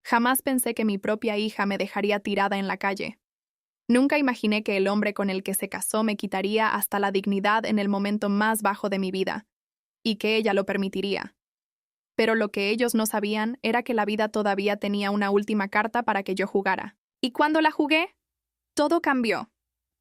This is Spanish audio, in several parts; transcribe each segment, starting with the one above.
Jamás pensé que mi propia hija me dejaría tirada en la calle. Nunca imaginé que el hombre con el que se casó me quitaría hasta la dignidad en el momento más bajo de mi vida, y que ella lo permitiría. Pero lo que ellos no sabían era que la vida todavía tenía una última carta para que yo jugara. Y cuando la jugué, todo cambió.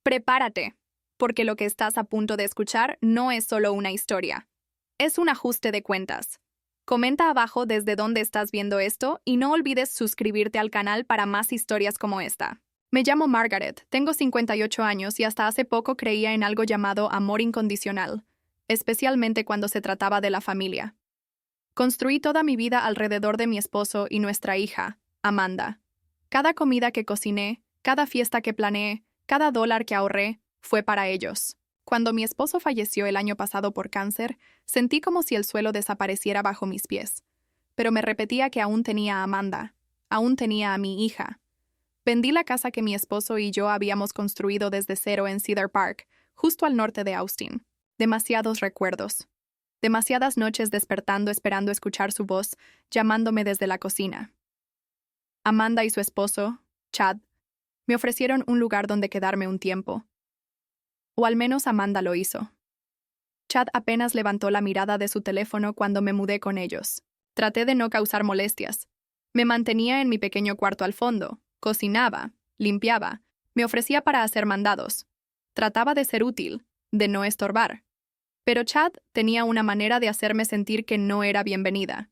Prepárate, porque lo que estás a punto de escuchar no es solo una historia. Es un ajuste de cuentas. Comenta abajo desde dónde estás viendo esto y no olvides suscribirte al canal para más historias como esta. Me llamo Margaret, tengo 58 años y hasta hace poco creía en algo llamado amor incondicional, especialmente cuando se trataba de la familia. Construí toda mi vida alrededor de mi esposo y nuestra hija, Amanda. Cada comida que cociné, cada fiesta que planeé, cada dólar que ahorré, fue para ellos. Cuando mi esposo falleció el año pasado por cáncer, sentí como si el suelo desapareciera bajo mis pies. Pero me repetía que aún tenía a Amanda, aún tenía a mi hija. Vendí la casa que mi esposo y yo habíamos construido desde cero en Cedar Park, justo al norte de Austin. Demasiados recuerdos. Demasiadas noches despertando esperando escuchar su voz, llamándome desde la cocina. Amanda y su esposo, Chad, me ofrecieron un lugar donde quedarme un tiempo. O al menos Amanda lo hizo. Chad apenas levantó la mirada de su teléfono cuando me mudé con ellos. Traté de no causar molestias. Me mantenía en mi pequeño cuarto al fondo, cocinaba, limpiaba, me ofrecía para hacer mandados. Trataba de ser útil, de no estorbar. Pero Chad tenía una manera de hacerme sentir que no era bienvenida.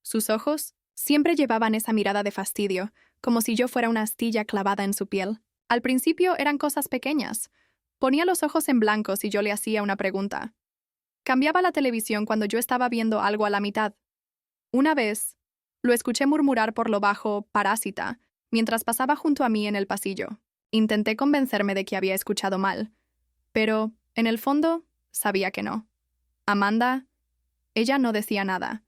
Sus ojos siempre llevaban esa mirada de fastidio, como si yo fuera una astilla clavada en su piel. Al principio eran cosas pequeñas. Ponía los ojos en blanco si yo le hacía una pregunta. Cambiaba la televisión cuando yo estaba viendo algo a la mitad. Una vez, lo escuché murmurar por lo bajo, parásita, mientras pasaba junto a mí en el pasillo. Intenté convencerme de que había escuchado mal, pero, en el fondo, sabía que no. Amanda, ella no decía nada.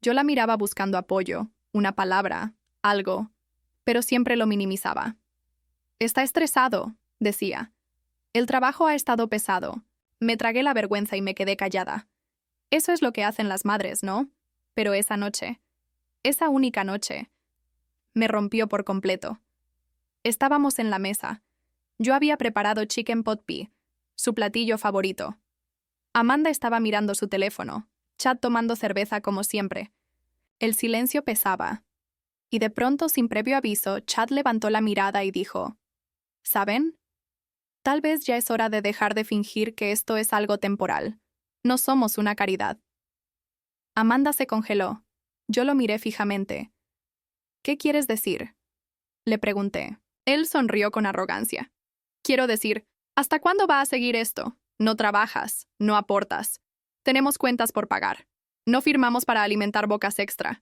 Yo la miraba buscando apoyo, una palabra, algo, pero siempre lo minimizaba. Está estresado, decía. El trabajo ha estado pesado. Me tragué la vergüenza y me quedé callada. Eso es lo que hacen las madres, ¿no? Pero esa noche, esa única noche, me rompió por completo. Estábamos en la mesa. Yo había preparado chicken pot pie, su platillo favorito. Amanda estaba mirando su teléfono, Chad tomando cerveza como siempre. El silencio pesaba. Y de pronto, sin previo aviso, Chad levantó la mirada y dijo, ¿saben? Tal vez ya es hora de dejar de fingir que esto es algo temporal. No somos una caridad. Amanda se congeló. Yo lo miré fijamente. ¿Qué quieres decir?, le pregunté. Él sonrió con arrogancia. Quiero decir, ¿hasta cuándo va a seguir esto? No trabajas, no aportas. Tenemos cuentas por pagar. No firmamos para alimentar bocas extra.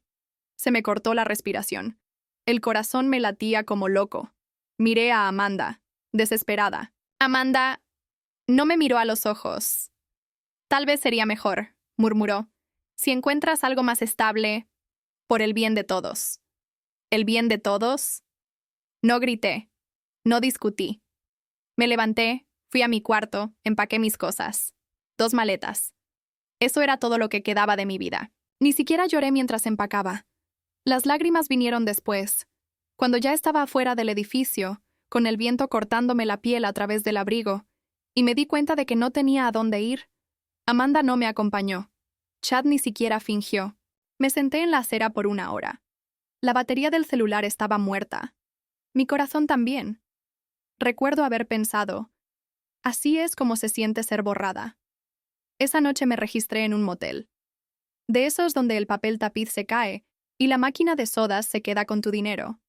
Se me cortó la respiración. El corazón me latía como loco. Miré a Amanda, desesperada. Amanda no me miró a los ojos. Tal vez sería mejor, murmuró, si encuentras algo más estable, por el bien de todos. ¿El bien de todos? No grité, no discutí. Me levanté, fui a mi cuarto, empaqué mis cosas. 2 maletas. Eso era todo lo que quedaba de mi vida. Ni siquiera lloré mientras empacaba. Las lágrimas vinieron después, cuando ya estaba afuera del edificio, con el viento cortándome la piel a través del abrigo, y me di cuenta de que no tenía a dónde ir. Amanda no me acompañó. Chad ni siquiera fingió. Me senté en la acera por 1 hora. La batería del celular estaba muerta. Mi corazón también. Recuerdo haber pensado, así es como se siente ser borrada. Esa noche me registré en un motel. De esos donde el papel tapiz se cae y la máquina de sodas se queda con tu dinero.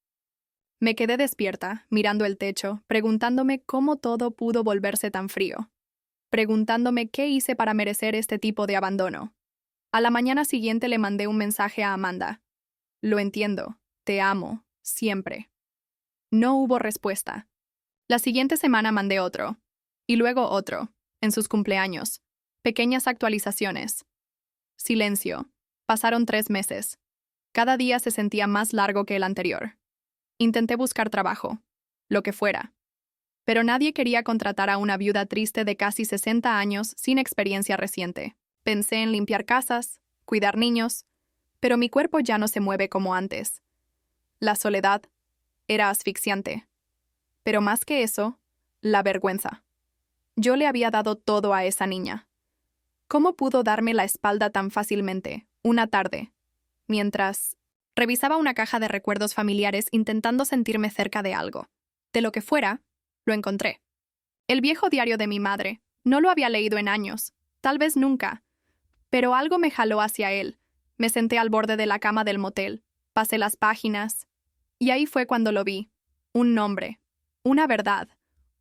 Me quedé despierta, mirando el techo, preguntándome cómo todo pudo volverse tan frío. Preguntándome qué hice para merecer este tipo de abandono. A la mañana siguiente le mandé un mensaje a Amanda. Lo entiendo, te amo, siempre. No hubo respuesta. La siguiente semana mandé otro. Y luego otro, en sus cumpleaños. Pequeñas actualizaciones. Silencio. Pasaron 3 meses. Cada día se sentía más largo que el anterior. Intenté buscar trabajo, lo que fuera. Pero nadie quería contratar a una viuda triste de casi 60 años sin experiencia reciente. Pensé en limpiar casas, cuidar niños, pero mi cuerpo ya no se mueve como antes. La soledad era asfixiante. Pero más que eso, la vergüenza. Yo le había dado todo a esa niña. ¿Cómo pudo darme la espalda tan fácilmente, una tarde, mientras revisaba una caja de recuerdos familiares intentando sentirme cerca de algo? De lo que fuera, lo encontré. El viejo diario de mi madre. No lo había leído en años, tal vez nunca. Pero algo me jaló hacia él. Me senté al borde de la cama del motel, pasé las páginas, y ahí fue cuando lo vi. Un nombre, una verdad,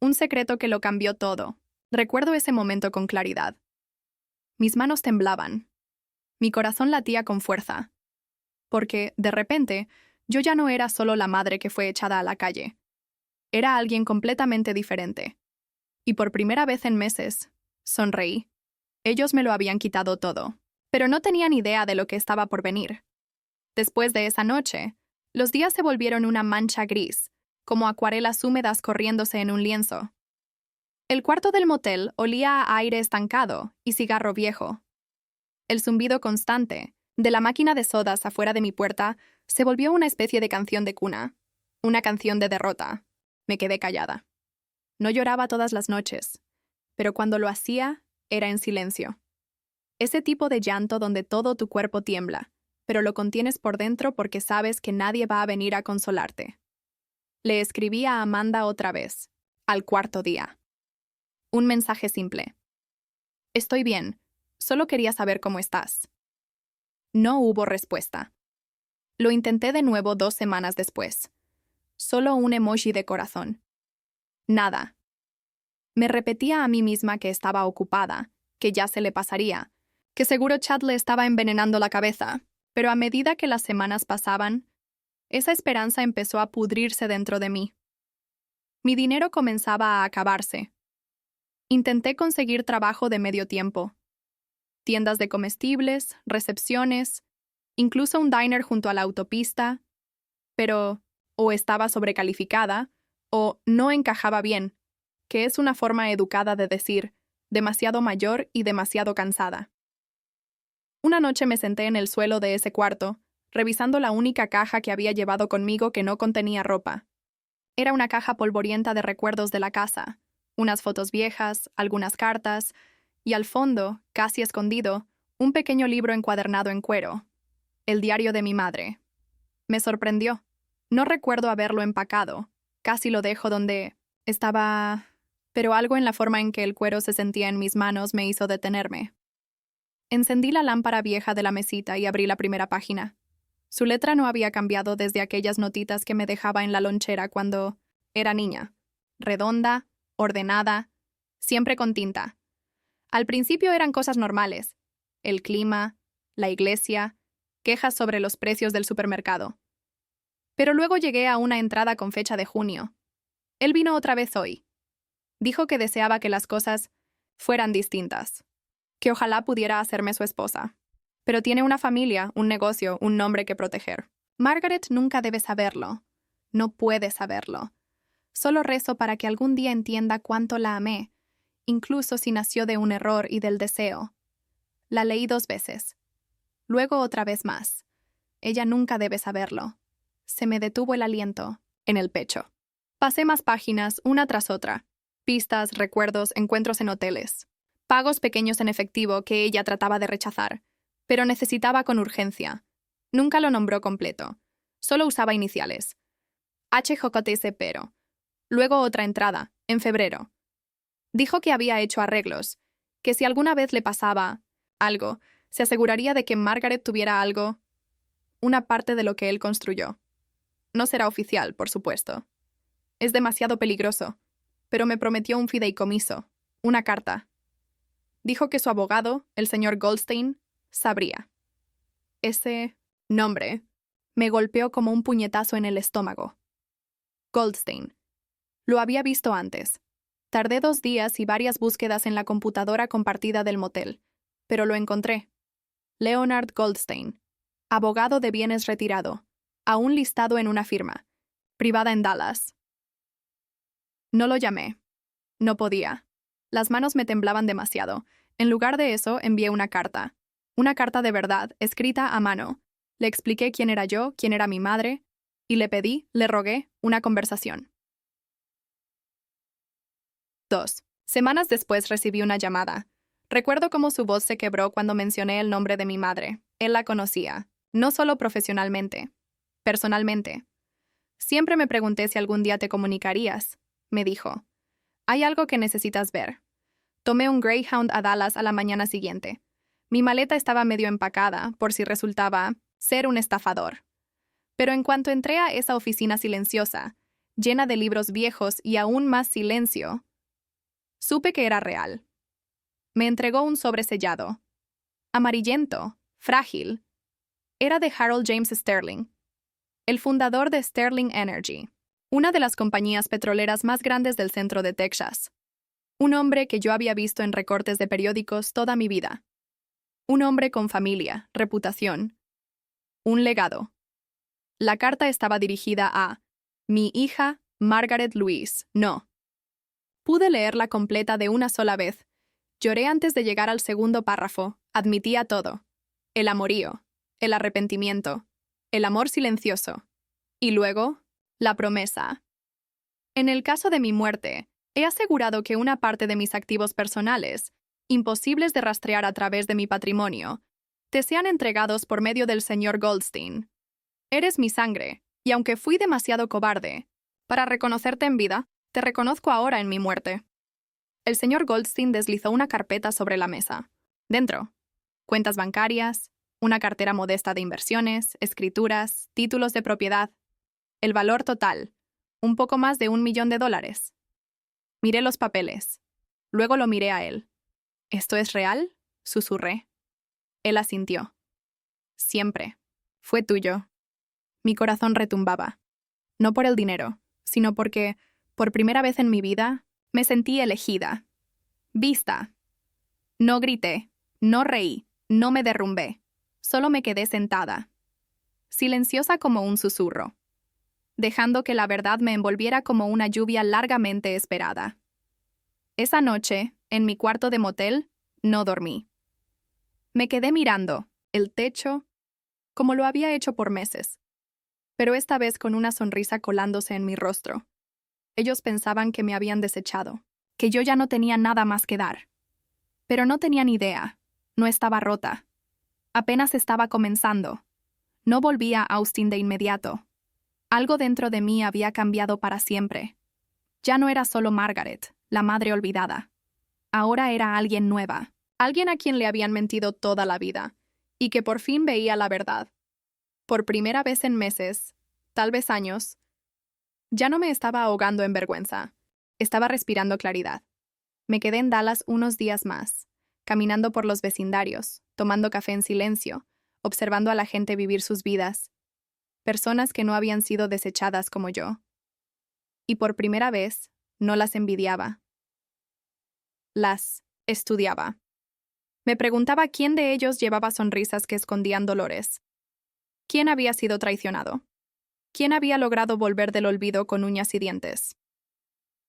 un secreto que lo cambió todo. Recuerdo ese momento con claridad. Mis manos temblaban. Mi corazón latía con fuerza. Porque, de repente, yo ya no era solo la madre que fue echada a la calle. Era alguien completamente diferente. Y por primera vez en meses, sonreí. Ellos me lo habían quitado todo, pero no tenían idea de lo que estaba por venir. Después de esa noche, los días se volvieron una mancha gris, como acuarelas húmedas corriéndose en un lienzo. El cuarto del motel olía a aire estancado y cigarro viejo. El zumbido constante de la máquina de sodas afuera de mi puerta se volvió una especie de canción de cuna, una canción de derrota. Me quedé callada. No lloraba todas las noches, pero cuando lo hacía, era en silencio. Ese tipo de llanto donde todo tu cuerpo tiembla, pero lo contienes por dentro porque sabes que nadie va a venir a consolarte. Le escribí a Amanda otra vez, al cuarto día. Un mensaje simple. Estoy bien, solo quería saber cómo estás. No hubo respuesta. Lo intenté de nuevo 2 semanas después. Solo un emoji de corazón. Nada. Me repetía a mí misma que estaba ocupada, que ya se le pasaría, que seguro Chad le estaba envenenando la cabeza, pero a medida que las semanas pasaban, esa esperanza empezó a pudrirse dentro de mí. Mi dinero comenzaba a acabarse. Intenté conseguir trabajo de medio tiempo. Tiendas de comestibles, recepciones, incluso un diner junto a la autopista, pero o estaba sobrecalificada o no encajaba bien, que es una forma educada de decir demasiado mayor y demasiado cansada. Una noche me senté en el suelo de ese cuarto, revisando la única caja que había llevado conmigo que no contenía ropa. Era una caja polvorienta de recuerdos de la casa, unas fotos viejas, algunas cartas, y al fondo, casi escondido, un pequeño libro encuadernado en cuero, el diario de mi madre. Me sorprendió. No recuerdo haberlo empacado, casi lo dejo donde estaba, pero algo en la forma en que el cuero se sentía en mis manos me hizo detenerme. Encendí la lámpara vieja de la mesita y abrí la primera página. Su letra no había cambiado desde aquellas notitas que me dejaba en la lonchera cuando era niña. Redonda, ordenada, siempre con tinta. Al principio eran cosas normales. El clima, la iglesia, quejas sobre los precios del supermercado. Pero luego llegué a una entrada con fecha de junio. Él vino otra vez hoy. Dijo que deseaba que las cosas fueran distintas, que ojalá pudiera hacerme su esposa. Pero tiene una familia, un negocio, un nombre que proteger. Margaret nunca debe saberlo. No puede saberlo. Solo rezo para que algún día entienda cuánto la amé, incluso si nació de un error y del deseo. La leí 2 veces. Luego otra vez más. Ella nunca debe saberlo. Se me detuvo el aliento en el pecho. Pasé más páginas, una tras otra. Pistas, recuerdos, encuentros en hoteles. Pagos pequeños en efectivo que ella trataba de rechazar, pero necesitaba con urgencia. Nunca lo nombró completo. Solo usaba iniciales. HJTS pero. Luego otra entrada, en febrero. Dijo que había hecho arreglos, que si alguna vez le pasaba algo, se aseguraría de que Margaret tuviera algo, una parte de lo que él construyó. No será oficial, por supuesto. Es demasiado peligroso, pero me prometió un fideicomiso, una carta. Dijo que su abogado, el señor Goldstein, sabría. Ese nombre me golpeó como un puñetazo en el estómago. Goldstein. Lo había visto antes. Tardé 2 días y varias búsquedas en la computadora compartida del motel, pero lo encontré. Leonard Goldstein, abogado de bienes retirado, aún listado en una firma, privada en Dallas. No lo llamé. No podía. Las manos me temblaban demasiado. En lugar de eso, envié una carta. Una carta de verdad, escrita a mano. Le expliqué quién era yo, quién era mi madre, y le rogué, una conversación. 2. Semanas después recibí una llamada. Recuerdo cómo su voz se quebró cuando mencioné el nombre de mi madre. Él la conocía, no solo profesionalmente, personalmente. Siempre me pregunté si algún día te comunicarías, me dijo. Hay algo que necesitas ver. Tomé un Greyhound a Dallas a la mañana siguiente. Mi maleta estaba medio empacada, por si resultaba ser un estafador. Pero en cuanto entré a esa oficina silenciosa, llena de libros viejos y aún más silencio, supe que era real. Me entregó un sobre sellado. Amarillento, frágil. Era de Harold James Sterling, el fundador de Sterling Energy, una de las compañías petroleras más grandes del centro de Texas. Un hombre que yo había visto en recortes de periódicos toda mi vida. Un hombre con familia, reputación. Un legado. La carta estaba dirigida a mi hija, Margaret Louise. No. Pude leerla completa de una sola vez. Lloré antes de llegar al segundo párrafo. Admitía todo. El amorío, el arrepentimiento, el amor silencioso. Y luego, la promesa. En el caso de mi muerte, he asegurado que una parte de mis activos personales, imposibles de rastrear a través de mi patrimonio, te sean entregados por medio del señor Goldstein. Eres mi sangre, y aunque fui demasiado cobarde para reconocerte en vida, te reconozco ahora en mi muerte. El señor Goldstein deslizó una carpeta sobre la mesa. Dentro, cuentas bancarias, una cartera modesta de inversiones, escrituras, títulos de propiedad. El valor total, un poco más de $1 millón. Miré los papeles. Luego lo miré a él. ¿Esto es real?, susurré. Él asintió. Siempre. Fue tuyo. Mi corazón retumbaba. No por el dinero, sino porque, por primera vez en mi vida, me sentí elegida. Vista. No grité, no reí, no me derrumbé. Solo me quedé sentada. Silenciosa como un susurro, dejando que la verdad me envolviera como una lluvia largamente esperada. Esa noche, en mi cuarto de motel, no dormí. Me quedé mirando el techo, como lo había hecho por meses, pero esta vez con una sonrisa colándose en mi rostro. Ellos pensaban que me habían desechado, que yo ya no tenía nada más que dar. Pero no tenían idea, no estaba rota. Apenas estaba comenzando. No volví a Austin de inmediato. Algo dentro de mí había cambiado para siempre. Ya no era solo Margaret, la madre olvidada. Ahora era alguien nueva, alguien a quien le habían mentido toda la vida, y que por fin veía la verdad. Por primera vez en meses, tal vez años, ya no me estaba ahogando en vergüenza. Estaba respirando claridad. Me quedé en Dallas unos días más, caminando por los vecindarios, tomando café en silencio, observando a la gente vivir sus vidas. Personas que no habían sido desechadas como yo. Y por primera vez, no las envidiaba. Las estudiaba. Me preguntaba quién de ellos llevaba sonrisas que escondían dolores. ¿Quién había sido traicionado? ¿Quién había logrado volver del olvido con uñas y dientes?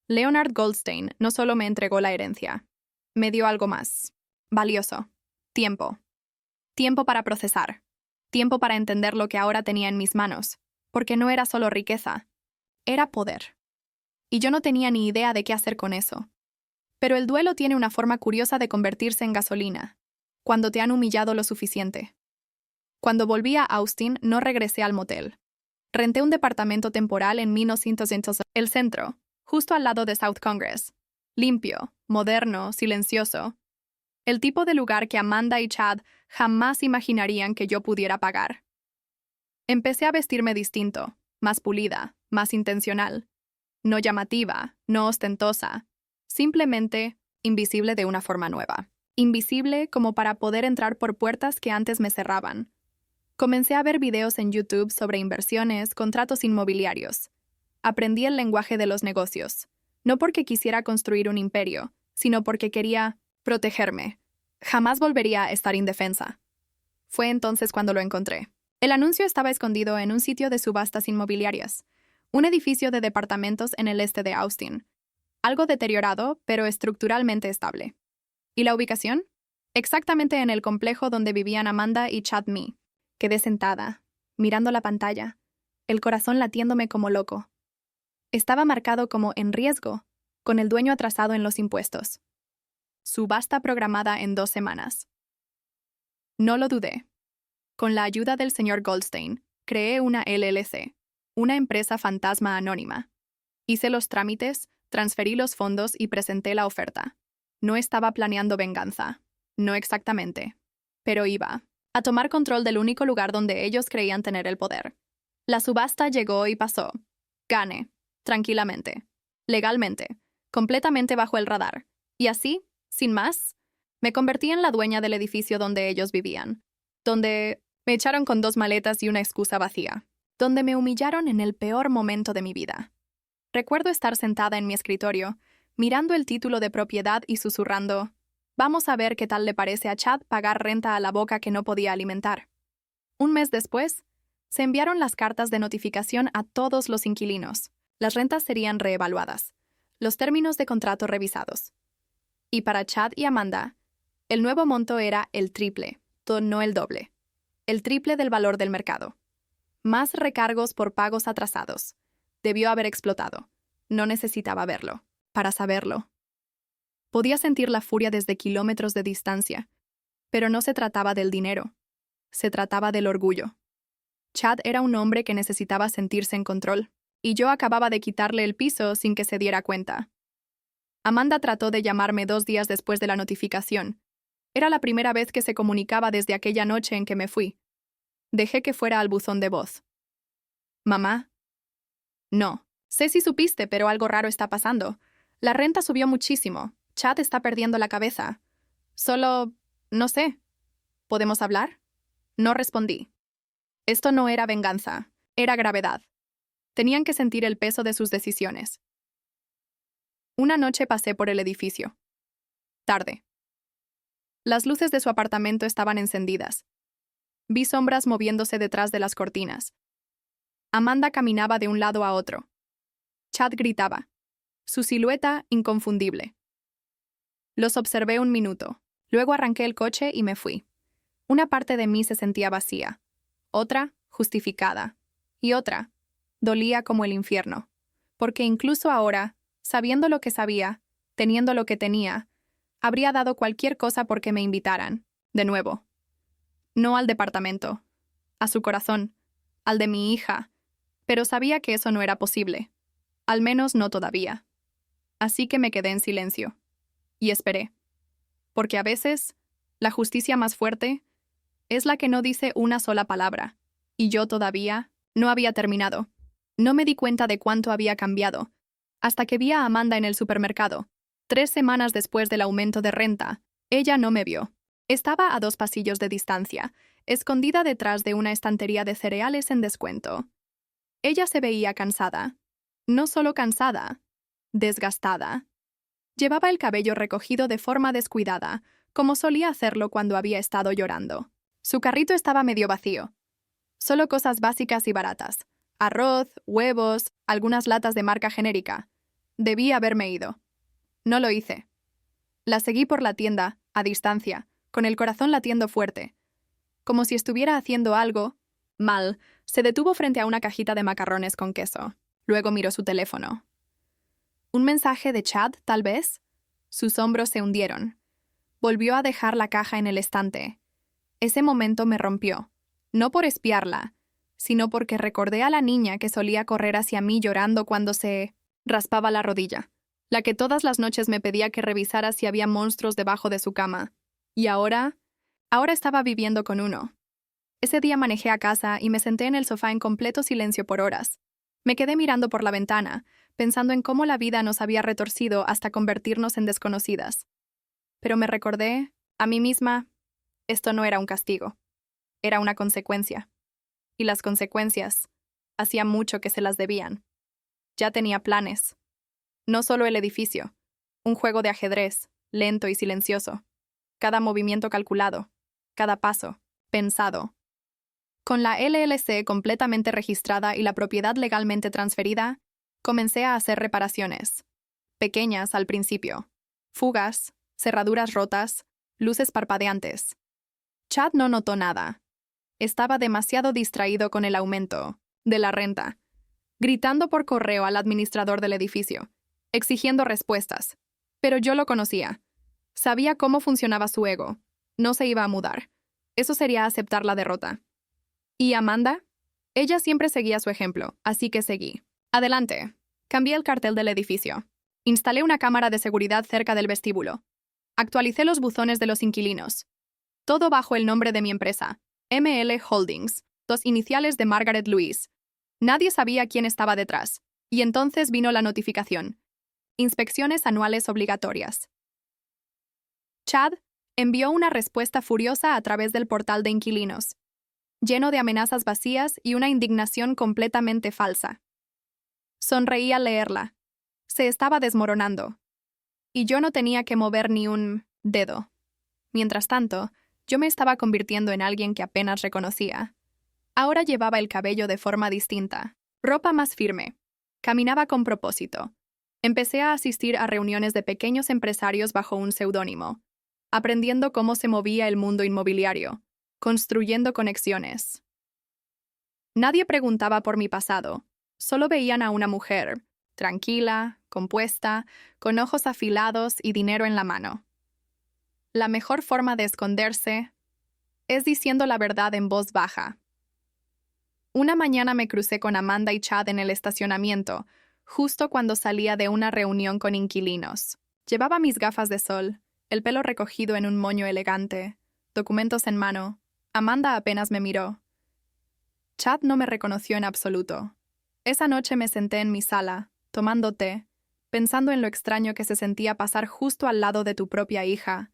Leonard Goldstein no solo me entregó la herencia, me dio algo más. Valioso. Tiempo. Tiempo para procesar. Tiempo para entender lo que ahora tenía en mis manos, porque no era solo riqueza, era poder. Y yo no tenía ni idea de qué hacer con eso. Pero el duelo tiene una forma curiosa de convertirse en gasolina, cuando te han humillado lo suficiente. Cuando volví a Austin, no regresé al motel. Renté un departamento temporal en 1900, el centro, justo al lado de South Congress. Limpio, moderno, silencioso. El tipo de lugar que Amanda y Chad jamás imaginarían que yo pudiera pagar. Empecé a vestirme distinto, más pulida, más intencional. No llamativa, no ostentosa. Simplemente invisible de una forma nueva. Invisible como para poder entrar por puertas que antes me cerraban. Comencé a ver videos en YouTube sobre inversiones, contratos inmobiliarios. Aprendí el lenguaje de los negocios. No porque quisiera construir un imperio, sino porque quería protegerme. Jamás volvería a estar indefensa. Fue entonces cuando lo encontré. El anuncio estaba escondido en un sitio de subastas inmobiliarias, un edificio de departamentos en el este de Austin. Algo deteriorado, pero estructuralmente estable. ¿Y la ubicación? Exactamente en el complejo donde vivían Amanda y Chad Mee. Quedé sentada, mirando la pantalla. el corazón latiéndome como loco. Estaba marcado como en riesgo, con el dueño atrasado en los impuestos. Subasta programada en 2 semanas. No lo dudé. Con la ayuda del señor Goldstein, creé una LLC, una empresa fantasma anónima. Hice los trámites, transferí los fondos y presenté la oferta. No estaba planeando venganza. No exactamente. Pero iba a tomar control del único lugar donde ellos creían tener el poder. La subasta llegó y pasó. Gané. Tranquilamente. Legalmente. Completamente bajo el radar. Y así, sin más, me convertí en la dueña del edificio donde ellos vivían. Donde me echaron con 2 maletas y una excusa vacía. Donde me humillaron en el peor momento de mi vida. Recuerdo estar sentada en mi escritorio, mirando el título de propiedad y susurrando: «Vamos a ver qué tal le parece a Chad pagar renta a la boca que no podía alimentar». Un mes después, se enviaron las cartas de notificación a todos los inquilinos. Las rentas serían reevaluadas, los términos de contrato revisados. Y para Chad y Amanda, el nuevo monto era el triple, no el doble. El triple del valor del mercado. Más recargos por pagos atrasados. Debió haber explotado. No necesitaba verlo, para saberlo. Podía sentir la furia desde kilómetros de distancia, pero no se trataba del dinero. Se trataba del orgullo. Chad era un hombre que necesitaba sentirse en control, y yo acababa de quitarle el piso sin que se diera cuenta. Amanda trató de llamarme 2 días después de la notificación. Era la primera vez que se comunicaba desde aquella noche en que me fui. Dejé que fuera al buzón de voz. «Mamá». «No. Sé si supiste, pero algo raro está pasando. La renta subió muchísimo. Chad está perdiendo la cabeza. Solo... no sé. ¿Podemos hablar?» No respondí. Esto no era venganza. Era gravedad. Tenían que sentir el peso de sus decisiones. Una noche pasé por el edificio. Tarde. Las luces de su apartamento estaban encendidas. Vi sombras moviéndose detrás de las cortinas. Amanda caminaba de un lado a otro. Chad gritaba. Su silueta inconfundible. Los observé un minuto. Luego arranqué el coche y me fui. Una parte de mí se sentía vacía. Otra, justificada. Y otra, dolía como el infierno. Porque incluso ahora, sabiendo lo que sabía, teniendo lo que tenía, habría dado cualquier cosa porque me invitaran, de nuevo. No al departamento, a su corazón, al de mi hija, pero sabía que eso no era posible. Al menos no todavía. Así que me quedé en silencio. Y esperé. Porque a veces, la justicia más fuerte es la que no dice una sola palabra. Y yo todavía no había terminado. No me di cuenta de cuánto había cambiado, hasta que vi a Amanda en el supermercado. 3 semanas después del aumento de renta, ella no me vio. Estaba a 2 pasillos de distancia, escondida detrás de una estantería de cereales en descuento. Ella se veía cansada. No solo cansada, desgastada. Llevaba el cabello recogido de forma descuidada, como solía hacerlo cuando había estado llorando. Su carrito estaba medio vacío. Solo cosas básicas y baratas. Arroz, huevos, algunas latas de marca genérica. Debí haberme ido. No lo hice. La seguí por la tienda, a distancia, con el corazón latiendo fuerte. Como si estuviera haciendo algo mal, se detuvo frente a una cajita de macarrones con queso. Luego miró su teléfono. ¿Un mensaje de Chad, tal vez? Sus hombros se hundieron. Volvió a dejar la caja en el estante. Ese momento me rompió. No por espiarla, sino porque recordé a la niña que solía correr hacia mí llorando cuando se raspaba la rodilla. La que todas las noches me pedía que revisara si había monstruos debajo de su cama. Y ahora estaba viviendo con uno. Ese día manejé a casa y me senté en el sofá en completo silencio por horas. Me quedé mirando por la ventana, pensando en cómo la vida nos había retorcido hasta convertirnos en desconocidas. Pero me recordé, a mí misma, esto no era un castigo. Era una consecuencia. Y las consecuencias, hacía mucho que se las debían. Ya tenía planes. No solo el edificio, un juego de ajedrez, lento y silencioso. Cada movimiento calculado, cada paso, pensado. Con la LLC completamente registrada y la propiedad legalmente transferida, comencé a hacer reparaciones. Pequeñas al principio. Fugas, cerraduras rotas, luces parpadeantes. Chad no notó nada. Estaba demasiado distraído con el aumento. de la renta, gritando por correo al administrador del edificio, exigiendo respuestas. Pero yo lo conocía. Sabía cómo funcionaba su ego. No se iba a mudar. Eso sería aceptar la derrota. ¿Y Amanda? Ella siempre seguía su ejemplo, así que seguí. Adelante. Cambié el cartel del edificio. Instalé una cámara de seguridad cerca del vestíbulo. Actualicé los buzones de los inquilinos. Todo bajo el nombre de mi empresa, ML Holdings, dos iniciales de Margaret Louise. Nadie sabía quién estaba detrás. Y entonces vino la notificación. Inspecciones anuales obligatorias. Chad envió una respuesta furiosa a través del portal de inquilinos, lleno de amenazas vacías y una indignación completamente falsa. Sonreí al leerla. Se estaba desmoronando. Y yo no tenía que mover ni un dedo. Mientras tanto, yo me estaba convirtiendo en alguien que apenas reconocía. Ahora llevaba el cabello de forma distinta, ropa más firme. Caminaba con propósito. Empecé a asistir a reuniones de pequeños empresarios bajo un seudónimo, aprendiendo cómo se movía el mundo inmobiliario, construyendo conexiones. Nadie preguntaba por mi pasado, solo veían a una mujer, tranquila, compuesta, con ojos afilados y dinero en la mano. La mejor forma de esconderse es diciendo la verdad en voz baja. Una mañana me crucé con Amanda y Chad en el estacionamiento, justo cuando salía de una reunión con inquilinos. Llevaba mis gafas de sol, el pelo recogido en un moño elegante, documentos en mano. Amanda apenas me miró. Chad no me reconoció en absoluto. Esa noche me senté en mi sala, tomando té, pensando en lo extraño que se sentía pasar justo al lado de tu propia hija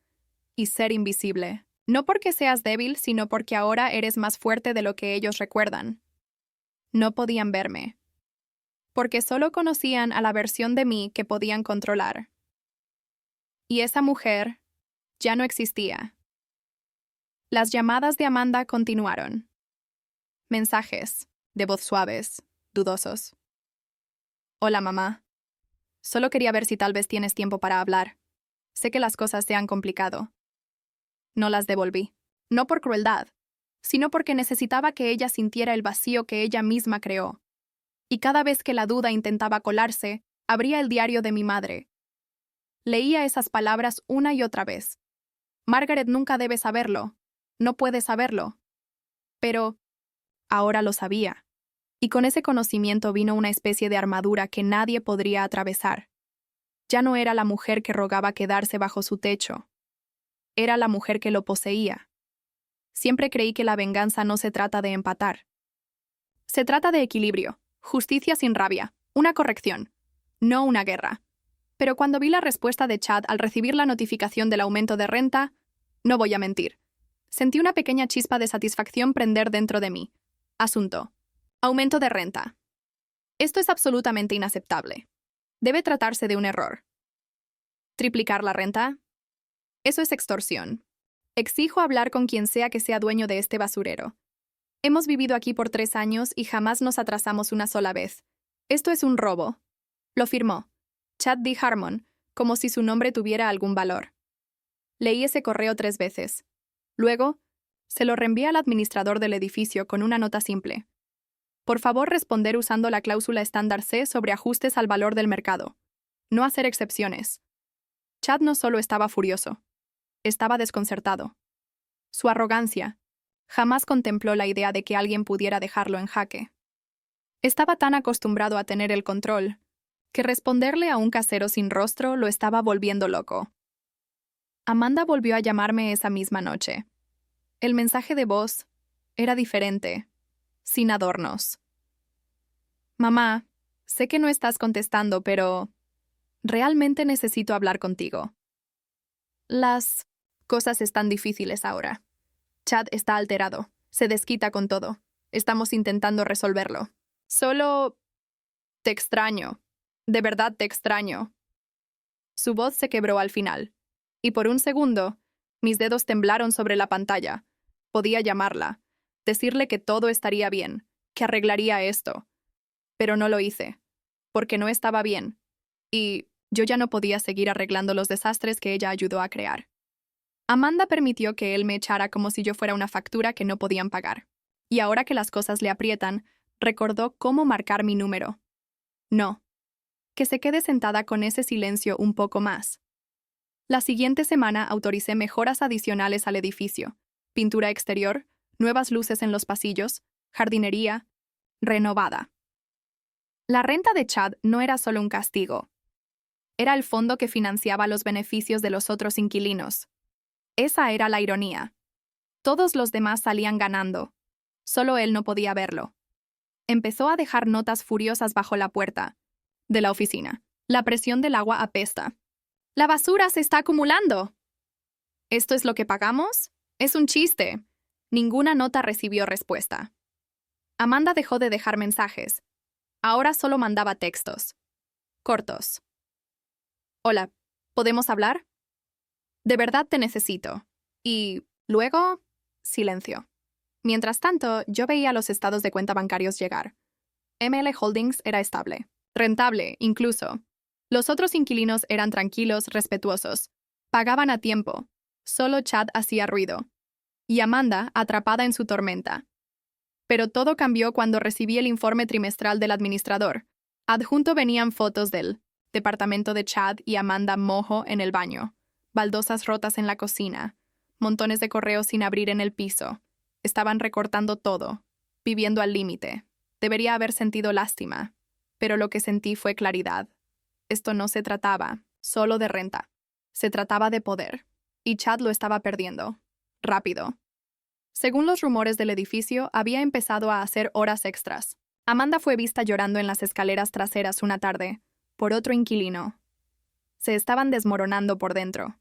y ser invisible. No porque seas débil, sino porque ahora eres más fuerte de lo que ellos recuerdan. No podían verme, porque solo conocían a la versión de mí que podían controlar. Y esa mujer ya no existía. Las llamadas de Amanda continuaron. Mensajes, de voz suaves, dudosos. Hola, mamá. Solo quería ver si tal vez tienes tiempo para hablar. Sé que las cosas se han complicado. No las devolví. No por crueldad, sino porque necesitaba que ella sintiera el vacío que ella misma creó. Y cada vez que la duda intentaba colarse, abría el diario de mi madre. Leía esas palabras una y otra vez. Margaret nunca debe saberlo. No puede saberlo. Pero ahora lo sabía. Y con ese conocimiento vino una especie de armadura que nadie podría atravesar. Ya no era la mujer que rogaba quedarse bajo su techo. Era la mujer que lo poseía. Siempre creí que la venganza no se trata de empatar. Se trata de equilibrio, justicia sin rabia, una corrección, no una guerra. Pero cuando vi la respuesta de Chad al recibir la notificación del aumento de renta, no voy a mentir. Sentí una pequeña chispa de satisfacción prender dentro de mí. Asunto. Aumento de renta. Esto es absolutamente inaceptable. Debe tratarse de un error. ¿Triplicar la renta? Eso es extorsión. Exijo hablar con quien sea que sea dueño de este basurero. Hemos vivido aquí por 3 años y jamás nos atrasamos una sola vez. Esto es un robo. Lo firmó Chad D. Harmon, como si su nombre tuviera algún valor. Leí ese correo 3 veces. Luego, se lo reenvié al administrador del edificio con una nota simple. Por favor, responder usando la cláusula estándar C sobre ajustes al valor del mercado. No hacer excepciones. Chad no solo estaba furioso. Estaba desconcertado. Su arrogancia. Jamás contempló la idea de que alguien pudiera dejarlo en jaque. Estaba tan acostumbrado a tener el control, que responderle a un casero sin rostro lo estaba volviendo loco. Amanda volvió a llamarme esa misma noche. El mensaje de voz era diferente, sin adornos. Mamá, sé que no estás contestando, pero realmente necesito hablar contigo. Las cosas están difíciles ahora. Chad está alterado, se desquita con todo. Estamos intentando resolverlo. Solo te extraño. De verdad te extraño. Su voz se quebró al final, y por un segundo, mis dedos temblaron sobre la pantalla. Podía llamarla, decirle que todo estaría bien, que arreglaría esto. Pero no lo hice, porque no estaba bien, y yo ya no podía seguir arreglando los desastres que ella ayudó a crear. Amanda permitió que él me echara como si yo fuera una factura que no podían pagar. Y ahora que las cosas le aprietan, recordó cómo marcar mi número. No. Que se quede sentada con ese silencio un poco más. La siguiente semana autoricé mejoras adicionales al edificio: pintura exterior, nuevas luces en los pasillos, jardinería, renovada. La renta de Chad no era solo un castigo. Era el fondo que financiaba los beneficios de los otros inquilinos. Esa era la ironía. Todos los demás salían ganando. Solo él no podía verlo. Empezó a dejar notas furiosas bajo la puerta de la oficina. La presión del agua apesta. ¡La basura se está acumulando! ¿Esto es lo que pagamos? Es un chiste. Ninguna nota recibió respuesta. Amanda dejó de dejar mensajes. Ahora solo mandaba textos. Cortos. Hola, ¿podemos hablar? De verdad te necesito. Y luego, silencio. Mientras tanto, yo veía los estados de cuenta bancarios llegar. ML Holdings era estable, rentable, incluso. Los otros inquilinos eran tranquilos, respetuosos. Pagaban a tiempo. Solo Chad hacía ruido. Y Amanda, atrapada en su tormenta. Pero todo cambió cuando recibí el informe trimestral del administrador. Adjunto venían fotos del departamento de Chad y Amanda mojo en el baño, baldosas rotas en la cocina, montones de correos sin abrir en el piso. Estaban recortando todo, viviendo al límite. Debería haber sentido lástima, pero lo que sentí fue claridad. Esto no se trataba solo de renta. Se trataba de poder, y Chad lo estaba perdiendo. Rápido. Según los rumores del edificio, había empezado a hacer horas extras. Amanda fue vista llorando en las escaleras traseras una tarde, por otro inquilino. Se estaban desmoronando por dentro.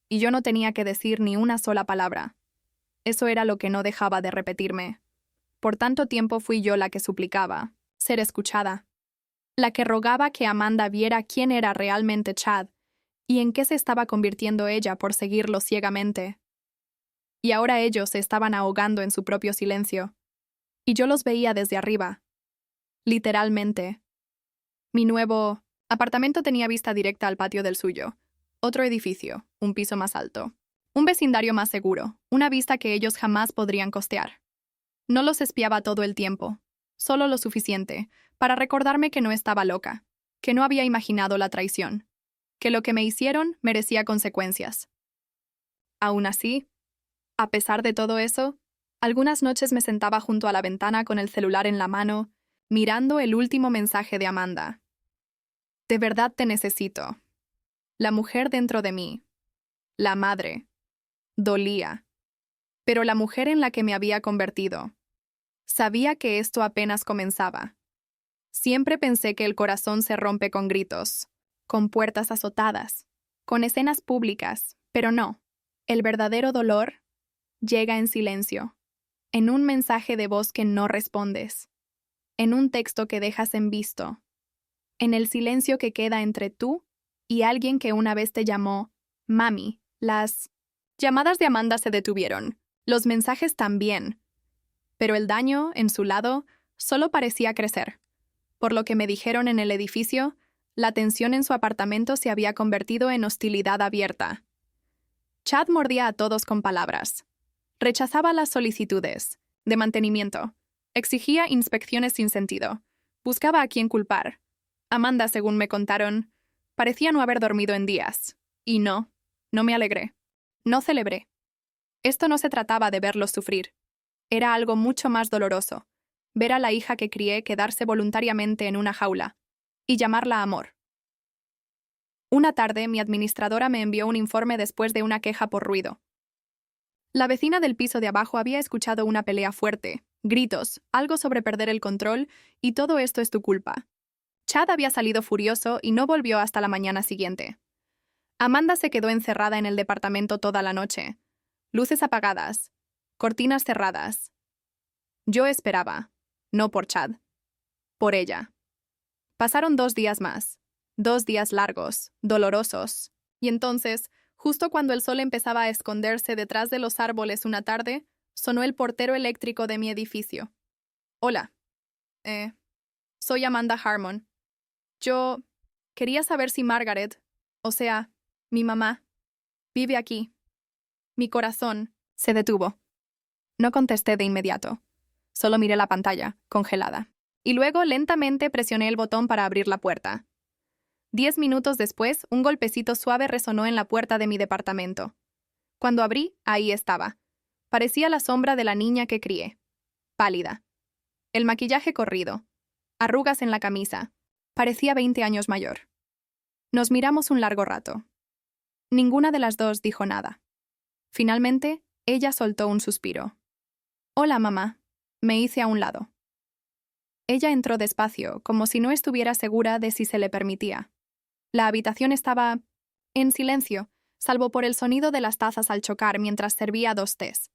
Y yo no tenía que decir ni una sola palabra. Eso era lo que no dejaba de repetirme. Por tanto tiempo fui yo la que suplicaba ser escuchada. La que rogaba que Amanda viera quién era realmente Chad y en qué se estaba convirtiendo ella por seguirlo ciegamente. Y ahora ellos se estaban ahogando en su propio silencio. Y yo los veía desde arriba. Literalmente. Mi nuevo apartamento tenía vista directa al patio del suyo. Otro edificio, un piso más alto. Un vecindario más seguro, una vista que ellos jamás podrían costear. No los espiaba todo el tiempo, solo lo suficiente para recordarme que no estaba loca, que no había imaginado la traición, que lo que me hicieron merecía consecuencias. Aún así, a pesar de todo eso, algunas noches me sentaba junto a la ventana con el celular en la mano, mirando el último mensaje de Amanda. De verdad te necesito. La mujer dentro de mí. La madre. Dolía. Pero la mujer en la que me había convertido. Sabía que esto apenas comenzaba. Siempre pensé que el corazón se rompe con gritos, con puertas azotadas, con escenas públicas, pero no. El verdadero dolor llega en silencio, en un mensaje de voz que no respondes, en un texto que dejas en visto, en el silencio que queda entre tú y alguien que una vez te llamó mami. Las llamadas de Amanda se detuvieron, los mensajes también, pero el daño, en su lado, solo parecía crecer. Por lo que me dijeron en el edificio, la tensión en su apartamento se había convertido en hostilidad abierta. Chad mordía a todos con palabras. Rechazaba las solicitudes de mantenimiento. Exigía inspecciones sin sentido. Buscaba a quién culpar. Amanda, según me contaron, parecía no haber dormido en días. Y no me alegré. No celebré. Esto no se trataba de verlos sufrir. Era algo mucho más doloroso. Ver a la hija que crié quedarse voluntariamente en una jaula. Y llamarla amor. Una tarde, mi administradora me envió un informe después de una queja por ruido. La vecina del piso de abajo había escuchado una pelea fuerte, gritos, algo sobre perder el control, y todo esto es tu culpa. Chad había salido furioso y no volvió hasta la mañana siguiente. Amanda se quedó encerrada en el departamento toda la noche. Luces apagadas, cortinas cerradas. Yo esperaba, no por Chad, por ella. Pasaron 2 días más, 2 días largos, dolorosos, y entonces, justo cuando el sol empezaba a esconderse detrás de los árboles una tarde, sonó el portero eléctrico de mi edificio. Hola. Soy Amanda Harmon. Yo quería saber si Margaret, o sea, mi mamá, vive aquí. Mi corazón se detuvo. No contesté de inmediato. Solo miré la pantalla, congelada. Y luego lentamente presioné el botón para abrir la puerta. 10 minutos después, un golpecito suave resonó en la puerta de mi departamento. Cuando abrí, ahí estaba. Parecía la sombra de la niña que crié. Pálida. El maquillaje corrido. Arrugas en la camisa. Parecía 20 años mayor. Nos miramos un largo rato. Ninguna de las dos dijo nada. Finalmente, ella soltó un suspiro. «Hola, mamá». Me hice a un lado. Ella entró despacio, como si no estuviera segura de si se le permitía. La habitación estaba en silencio, salvo por el sonido de las tazas al chocar mientras servía 2 tés.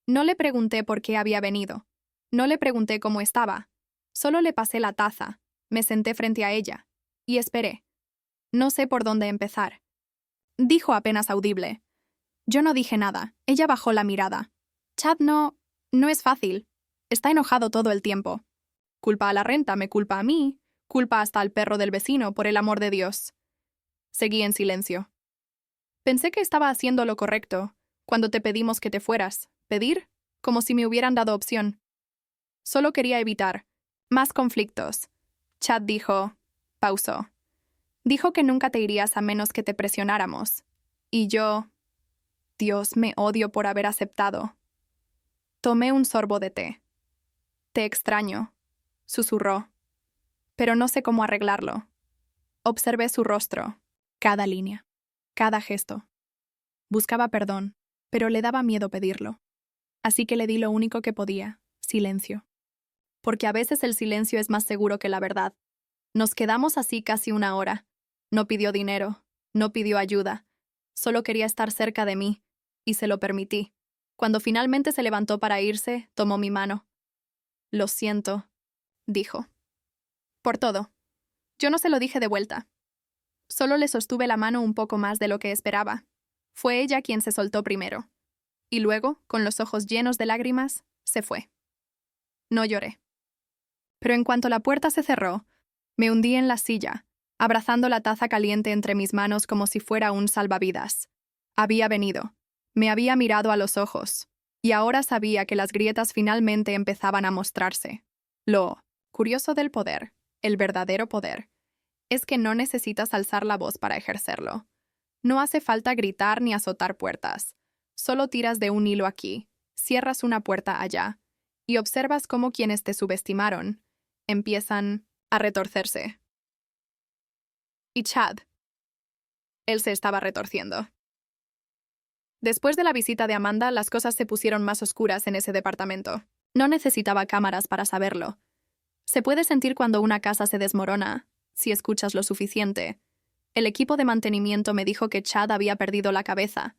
No le pregunté por qué había venido. No le pregunté cómo estaba. Solo le pasé la taza, me senté frente a ella, y esperé. No sé por dónde empezar. Dijo apenas audible. Yo no dije nada. Ella bajó la mirada. Chad no es fácil. Está enojado todo el tiempo. Culpa a la renta, me culpa a mí, culpa hasta al perro del vecino, por el amor de Dios. Seguí en silencio. Pensé que estaba haciendo lo correcto, cuando te pedimos que te fueras. ¿Pedir? Como si me hubieran dado opción. Solo quería evitar más conflictos. Chad dijo, pausó. Dijo que nunca te irías a menos que te presionáramos. Y yo, Dios, me odio por haber aceptado. Tomé un sorbo de té. Te extraño, susurró. Pero no sé cómo arreglarlo. Observé su rostro, cada línea, cada gesto. Buscaba perdón, pero le daba miedo pedirlo. Así que le di lo único que podía, silencio. Porque a veces el silencio es más seguro que la verdad. Nos quedamos así casi 1 hora. No pidió dinero, no pidió ayuda. Solo quería estar cerca de mí, y se lo permití. Cuando finalmente se levantó para irse, tomó mi mano. Lo siento, dijo. Por todo. Yo no se lo dije de vuelta. Solo le sostuve la mano un poco más de lo que esperaba. Fue ella quien se soltó primero. Y luego, con los ojos llenos de lágrimas, se fue. No lloré. Pero en cuanto la puerta se cerró, me hundí en la silla, abrazando la taza caliente entre mis manos como si fuera un salvavidas. Había venido. Me había mirado a los ojos. Y ahora sabía que las grietas finalmente empezaban a mostrarse. Lo curioso del poder, el verdadero poder, es que no necesitas alzar la voz para ejercerlo. No hace falta gritar ni azotar puertas. Solo tiras de un hilo aquí, cierras una puerta allá, y observas cómo quienes te subestimaron empiezan a retorcerse. Y Chad. Él se estaba retorciendo. Después de la visita de Amanda, las cosas se pusieron más oscuras en ese departamento. No necesitaba cámaras para saberlo. Se puede sentir cuando una casa se desmorona, si escuchas lo suficiente. El equipo de mantenimiento me dijo que Chad había perdido la cabeza.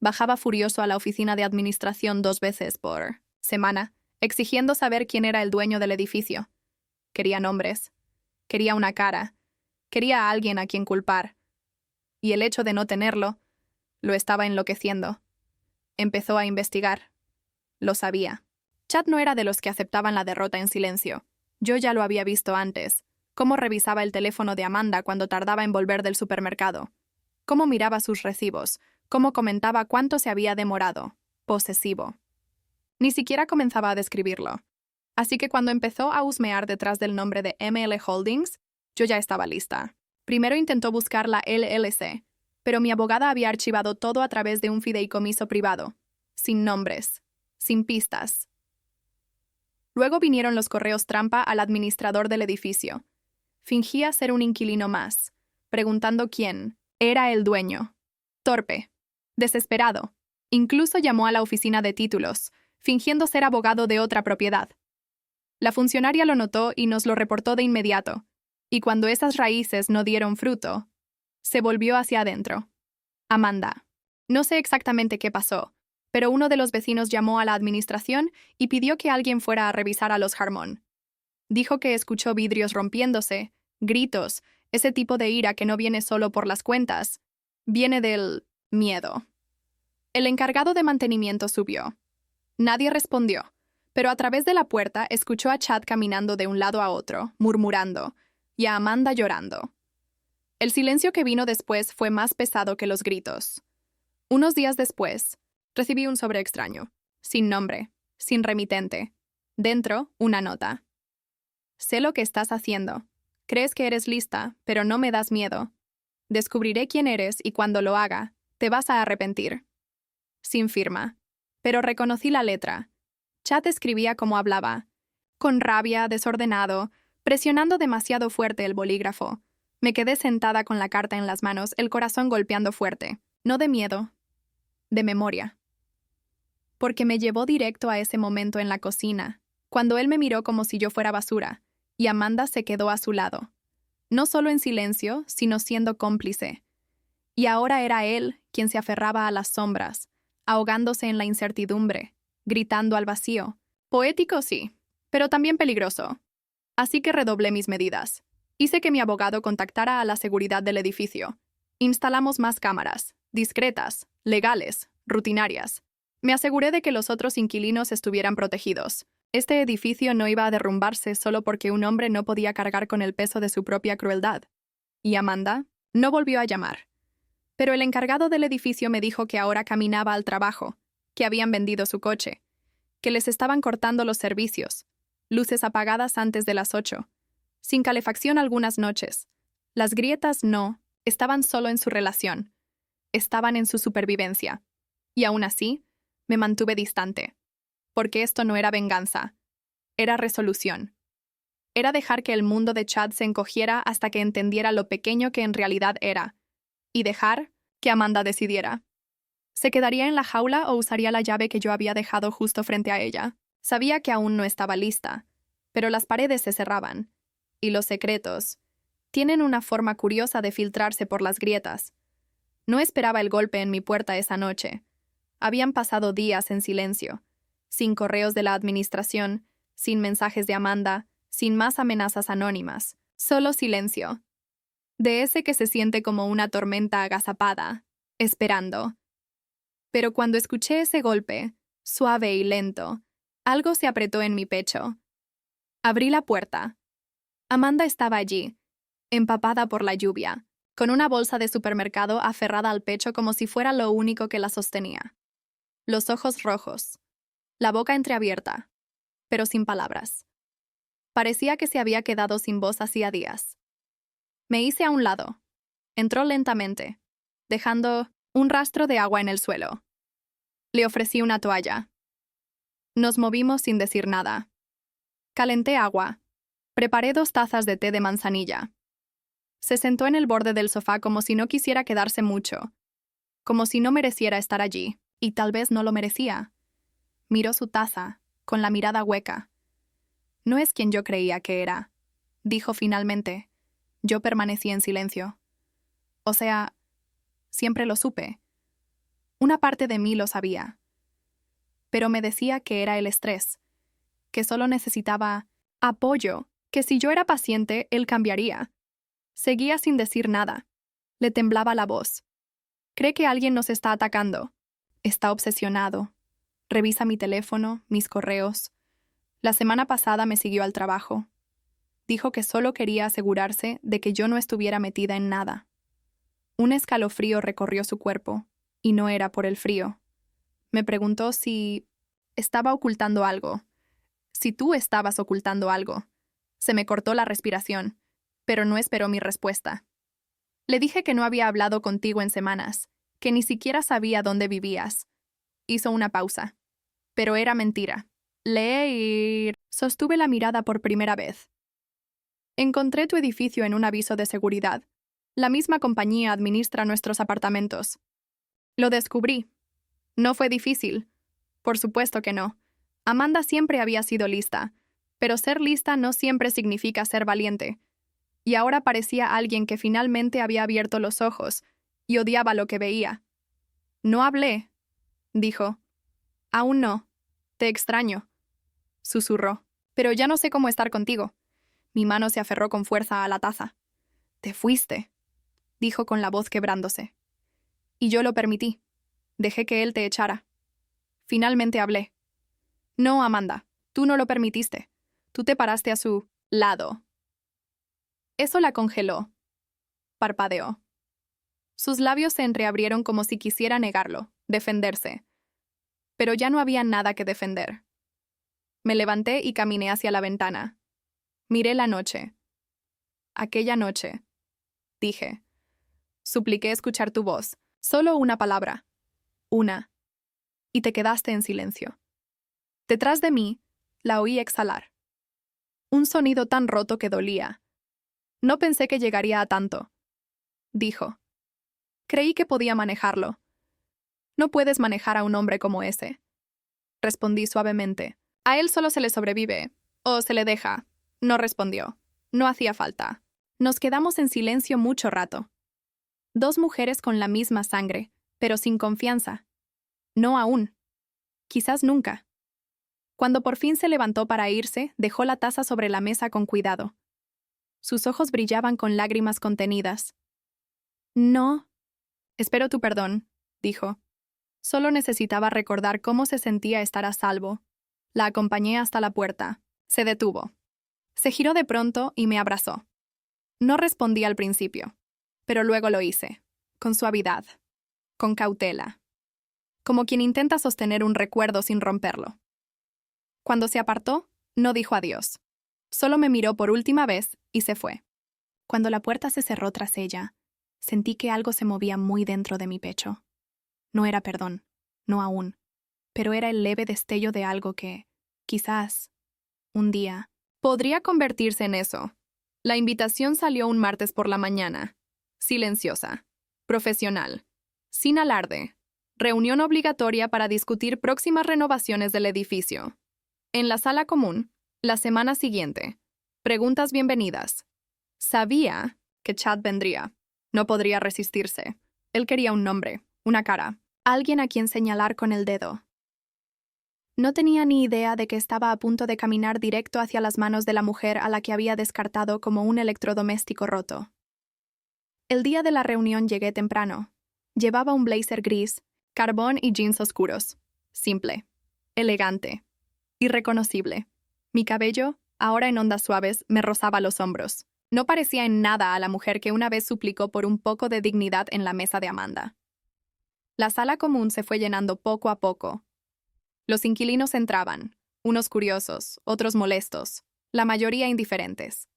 Bajaba furioso a la oficina de administración 2 veces por semana, exigiendo saber quién era el dueño del edificio. Quería nombres. Quería una cara. Quería a alguien a quien culpar. Y el hecho de no tenerlo lo estaba enloqueciendo. Empezó a investigar. Lo sabía. Chad no era de los que aceptaban la derrota en silencio. Yo ya lo había visto antes. Cómo revisaba el teléfono de Amanda cuando tardaba en volver del supermercado. Cómo miraba sus recibos. Cómo comentaba cuánto se había demorado. Posesivo. Ni siquiera comenzaba a describirlo. Así que cuando empezó a husmear detrás del nombre de ML Holdings, yo ya estaba lista. Primero intentó buscar la LLC, pero mi abogada había archivado todo a través de un fideicomiso privado, sin nombres, sin pistas. Luego vinieron los correos trampa al administrador del edificio. Fingía ser un inquilino más, preguntando quién era el dueño. Torpe, desesperado. Incluso llamó a la oficina de títulos, fingiendo ser abogado de otra propiedad. La funcionaria lo notó y nos lo reportó de inmediato, y cuando esas raíces no dieron fruto, se volvió hacia adentro. Amanda. No sé exactamente qué pasó, pero uno de los vecinos llamó a la administración y pidió que alguien fuera a revisar a los Harmon. Dijo que escuchó vidrios rompiéndose, gritos, ese tipo de ira que no viene solo por las cuentas, viene del miedo. El encargado de mantenimiento subió. Nadie respondió, pero a través de la puerta escuchó a Chad caminando de un lado a otro, murmurando, y a Amanda llorando. El silencio que vino después fue más pesado que los gritos. Unos días después, recibí un sobre extraño, sin nombre, sin remitente. Dentro, una nota. Sé lo que estás haciendo. Crees que eres lista, pero no me das miedo. Descubriré quién eres y cuando lo haga, te vas a arrepentir. Sin firma. Pero reconocí la letra. Chad escribía como hablaba. Con rabia, desordenado, presionando demasiado fuerte el bolígrafo. Me quedé sentada con la carta en las manos, el corazón golpeando fuerte. No de miedo, de memoria. Porque me llevó directo a ese momento en la cocina, cuando él me miró como si yo fuera basura, y Amanda se quedó a su lado. No solo en silencio, sino siendo cómplice. Y ahora era él quien se aferraba a las sombras, ahogándose en la incertidumbre, gritando al vacío. Poético sí, pero también peligroso. Así que redoblé mis medidas. Hice que mi abogado contactara a la seguridad del edificio. Instalamos más cámaras, discretas, legales, rutinarias. Me aseguré de que los otros inquilinos estuvieran protegidos. Este edificio no iba a derrumbarse solo porque un hombre no podía cargar con el peso de su propia crueldad. Y Amanda no volvió a llamar. Pero el encargado del edificio me dijo que ahora caminaba al trabajo, que habían vendido su coche, que les estaban cortando los servicios, luces apagadas antes de las 8, sin calefacción algunas noches. Las grietas no, estaban solo en su relación, estaban en su supervivencia. Y aún así, me mantuve distante, porque esto no era venganza, era resolución. Era dejar que el mundo de Chad se encogiera hasta que entendiera lo pequeño que en realidad era, y dejar que Amanda decidiera. ¿Se quedaría en la jaula o usaría la llave que yo había dejado justo frente a ella? Sabía que aún no estaba lista, pero las paredes se cerraban, y los secretos tienen una forma curiosa de filtrarse por las grietas. No esperaba el golpe en mi puerta esa noche. Habían pasado días en silencio, sin correos de la administración, sin mensajes de Amanda, sin más amenazas anónimas, solo silencio. De ese que se siente como una tormenta agazapada, esperando. Pero cuando escuché ese golpe, suave y lento, algo se apretó en mi pecho. Abrí la puerta. Amanda estaba allí, empapada por la lluvia, con una bolsa de supermercado aferrada al pecho como si fuera lo único que la sostenía. Los ojos rojos, la boca entreabierta, pero sin palabras. Parecía que se había quedado sin voz hacía días. Me hice a un lado. Entró lentamente, dejando un rastro de agua en el suelo. Le ofrecí una toalla. Nos movimos sin decir nada. Calenté agua. Preparé 2 tazas de té de manzanilla. Se sentó en el borde del sofá como si no quisiera quedarse mucho, como si no mereciera estar allí, y tal vez no lo merecía. Miró su taza, con la mirada hueca. No es quien yo creía que era, dijo finalmente. Yo permanecí en silencio. O sea, siempre lo supe. Una parte de mí lo sabía. Pero me decía que era el estrés, que solo necesitaba apoyo, que si yo era paciente, él cambiaría. Seguía sin decir nada. Le temblaba la voz. Cree que alguien nos está atacando. Está obsesionado. Revisa mi teléfono, mis correos. La semana pasada me siguió al trabajo. Dijo que solo quería asegurarse de que yo no estuviera metida en nada. Un escalofrío recorrió su cuerpo, y no era por el frío. Me preguntó si estaba ocultando algo. Si tú estabas ocultando algo. Se me cortó la respiración, pero no esperó mi respuesta. Le dije que no había hablado contigo en semanas, que ni siquiera sabía dónde vivías. Hizo una pausa. Pero era mentira. Leer. Sostuve la mirada por primera vez. Encontré tu edificio en un aviso de seguridad. La misma compañía administra nuestros apartamentos. Lo descubrí. No fue difícil. Por supuesto que no. Amanda siempre había sido lista, pero ser lista no siempre significa ser valiente. Y ahora parecía alguien que finalmente había abierto los ojos y odiaba lo que veía. No hablé, dijo. Aún no. Te extraño, susurró. Pero ya no sé cómo estar contigo. Mi mano se aferró con fuerza a la taza. Te fuiste, dijo con la voz quebrándose. Y yo lo permití. Dejé que él te echara. Finalmente hablé. No, Amanda, tú no lo permitiste. Tú te paraste a su lado. Eso la congeló. Parpadeó. Sus labios se entreabrieron como si quisiera negarlo, defenderse. Pero ya no había nada que defender. Me levanté y caminé hacia la ventana. Miré la noche. Aquella noche. Dije. Supliqué escuchar tu voz. Solo una palabra. Una. Y te quedaste en silencio. Detrás de mí, la oí exhalar. Un sonido tan roto que dolía. No pensé que llegaría a tanto. Dijo. Creí que podía manejarlo. No puedes manejar a un hombre como ese. Respondí suavemente. A él solo se le sobrevive, o se le deja. No respondió. No hacía falta. Nos quedamos en silencio mucho rato. Dos mujeres con la misma sangre, pero sin confianza. No aún. Quizás nunca. Cuando por fin se levantó para irse, dejó la taza sobre la mesa con cuidado. Sus ojos brillaban con lágrimas contenidas. No. Espero tu perdón, dijo. Solo necesitaba recordar cómo se sentía estar a salvo. La acompañé hasta la puerta. Se detuvo. Se giró de pronto y me abrazó. No respondí al principio, pero luego lo hice, con suavidad, con cautela, como quien intenta sostener un recuerdo sin romperlo. Cuando se apartó, no dijo adiós. Solo me miró por última vez y se fue. Cuando la puerta se cerró tras ella, sentí que algo se movía muy dentro de mi pecho. No era perdón, no aún, pero era el leve destello de algo que, quizás, un día, podría convertirse en eso. La invitación salió un martes por la mañana. Silenciosa, profesional, sin alarde. Reunión obligatoria para discutir próximas renovaciones del edificio. En la sala común, la semana siguiente. Preguntas bienvenidas. Sabía que Chad vendría. No podría resistirse. Él quería un nombre, una cara, alguien a quien señalar con el dedo. No tenía ni idea de que estaba a punto de caminar directo hacia las manos de la mujer a la que había descartado como un electrodoméstico roto. El día de la reunión llegué temprano. Llevaba un blazer gris, carbón y jeans oscuros. Simple, elegante, irreconocible. Mi cabello, ahora en ondas suaves, me rozaba los hombros. No parecía en nada a la mujer que una vez suplicó por un poco de dignidad en la mesa de Amanda. La sala común se fue llenando poco a poco. Los inquilinos entraban, unos curiosos, otros molestos, la mayoría indiferentes.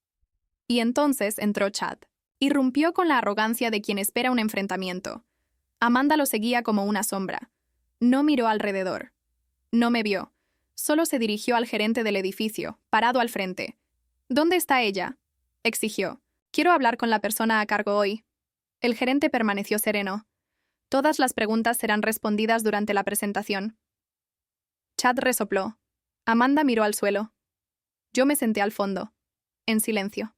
Y entonces entró Chad. Irrumpió con la arrogancia de quien espera un enfrentamiento. Amanda lo seguía como una sombra. No miró alrededor. No me vio. Solo se dirigió al gerente del edificio, parado al frente. ¿Dónde está ella?, exigió. Quiero hablar con la persona a cargo hoy. El gerente permaneció sereno. Todas las preguntas serán respondidas durante la presentación. Chad resopló. Amanda miró al suelo. Yo me senté al fondo, en silencio.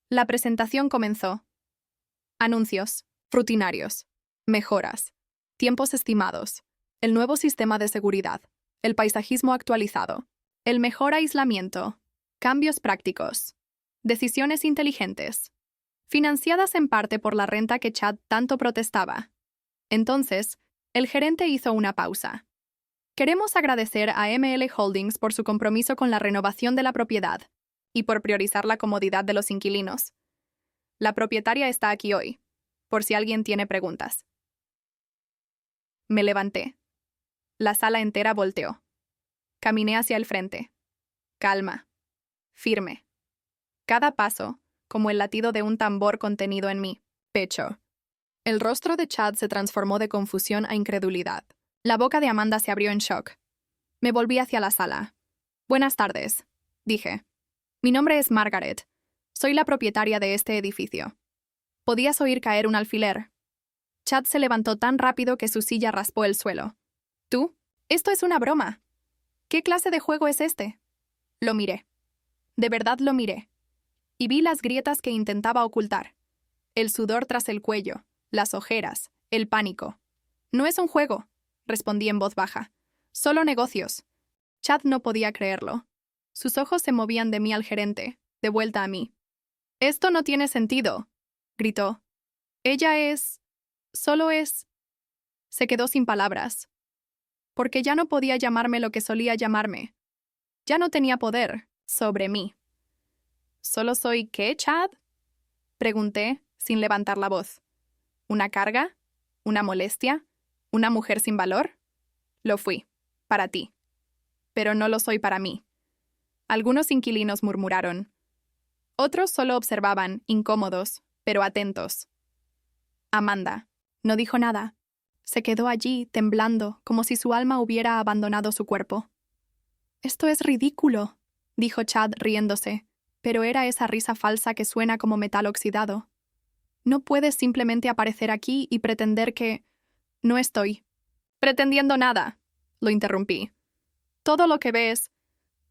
La presentación comenzó. Anuncios, rutinarios, mejoras, tiempos estimados, el nuevo sistema de seguridad, el paisajismo actualizado, el mejor aislamiento, cambios prácticos, decisiones inteligentes, financiadas en parte por la renta que Chad tanto protestaba. Entonces, el gerente hizo una pausa. Queremos agradecer a ML Holdings por su compromiso con la renovación de la propiedad y por priorizar la comodidad de los inquilinos. La propietaria está aquí hoy, por si alguien tiene preguntas. Me levanté. La sala entera volteó. Caminé hacia el frente. Calma. Firme. Cada paso, como el latido de un tambor contenido en mi pecho. El rostro de Chad se transformó de confusión a incredulidad. La boca de Amanda se abrió en shock. Me volví hacia la sala. Buenas tardes, dije. Mi nombre es Margaret. Soy la propietaria de este edificio. Podías oír caer un alfiler. Chad se levantó tan rápido que su silla raspó el suelo. ¿Tú? Esto es una broma. ¿Qué clase de juego es este? Lo miré. De verdad lo miré. Y vi las grietas que intentaba ocultar. El sudor tras el cuello, las ojeras, el pánico. No es un juego, respondí en voz baja. Solo negocios. Chad no podía creerlo. Sus ojos se movían de mí al gerente, de vuelta a mí. Esto no tiene sentido, gritó. Ella es... solo es... Se quedó sin palabras. Porque ya no podía llamarme lo que solía llamarme. Ya no tenía poder sobre mí. ¿Solo soy qué, Chad?, pregunté, sin levantar la voz. ¿Una carga? ¿Una molestia? ¿Una mujer sin valor? Lo fui. Para ti. pero no lo soy para mí. Algunos inquilinos murmuraron. Otros solo observaban, incómodos, pero atentos. Amanda no dijo nada. Se quedó allí, temblando, como si su alma hubiera abandonado su cuerpo. «Esto es ridículo», dijo Chad riéndose, pero era esa risa falsa que suena como metal oxidado. «No puedes simplemente aparecer aquí y pretender que...» «No estoy pretendiendo nada», lo interrumpí. «Todo lo que ves,